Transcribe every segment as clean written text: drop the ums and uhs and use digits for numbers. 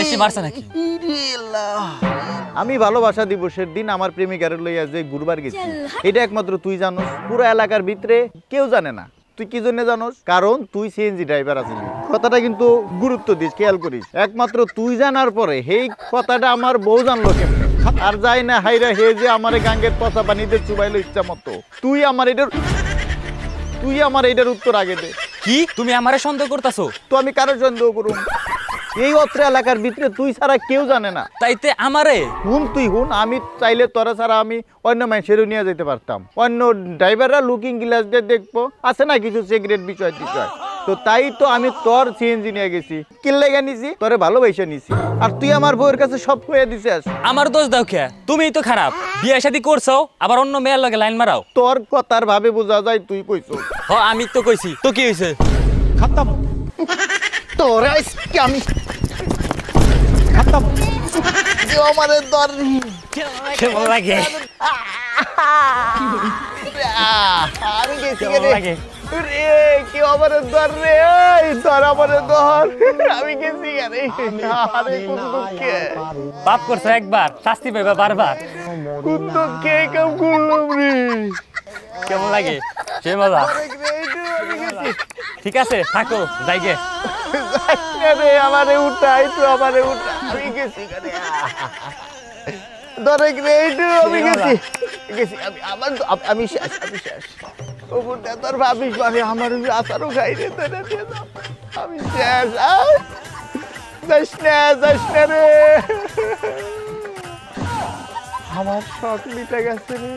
বেশি মারছে নাকি? আমি ভালোবাসা দিবসের দিন আমার প্রেমিকারে লইয়া যে ঘুরবার গেছি, এটা একমাত্র তুই জানোস। পুরো এলাকার ভিতরে কেউ জানে না। তুই কি জন্য জানোস? কারণ তুই সিএনজি ড্রাইভার আছিস। কথাটা কিন্তু গুরুত্ব দিস, খেয়াল করিস। একমাত্র তুই জানার পরে এই কথাটা আমার বউ জানলো কেমনে? আর যাই না হাইরা হে যে আমার গাঙ্গের পচা পানিতে চুবাইলো ইচ্ছা মতো। তুই আমার এটার উত্তর আগে দে। কি তুমি আমারে সন্দেহ করতাছো? তো আমি কারো সন্দেহ করুম? এই অত্র এলাকার ভিতরে তুই ছাড়া কেউ জানে না। তাইতে আমারে তুই হুন, আমি চাইলে তোরা ছাড়া আমি অন্য মানুষেরও নিয়ে যেতে পারতাম। অন্য ড্রাইভাররা লুকিং গ্লাস দিয়ে দেখবো, আছে না কিছু সিগারেট বিষয় টিষয়। তো তাই তো আমি তোর সিএনজি নিয়ে গেছি। কিল্লেগা নিছি, তোরে ভালোবাসা নিছি। আর তুই আমার বউয়ের কাছে সব কয়ে দিছিস। আমার দোষ দাও কে? তুমিই তো খারাপ। বিয়ে শাদী করছো, আবার অন্য মেয়ের লগে লাইন মারাও। তোর কথার ভাবে বোঝা যায় তুই কইছো। হ আমি তো কইছি। তো কি হইছে? খতম। তোরে আজকে আমি খতম। যে আমারে দর কেমন লাগে? আমি গেছি কেমন রে। লাগে? রে কি আমারে দর রে, এই তোর আমারে দর। আমি গেছি রে। আরে কোন দুঃখে পাপ করছো একবার, শাস্তি পাইবা বারবার। কোন দুঃখে কাম করলাম রে। কেমন লাগে? সে মজা। আমি গেছি। ঠিক আছে থাকো, যাইগে। রে আমারে উঠাই, তুই আমারে উঠা। আমি গেছি রে। ধরে রে আমি গেছি গেছি আমি শেষ, আমি শেষ। ওটা তোর ভাবিস মানে আমার আচারও খাই রে, তোরা দিয়ে দাও। আমি শেষ। যাস না রে। আমার শখ মিটে গেছে রে।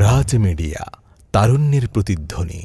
রাজ মিডিয়া, তারুণ্যের প্রতিধ্বনি।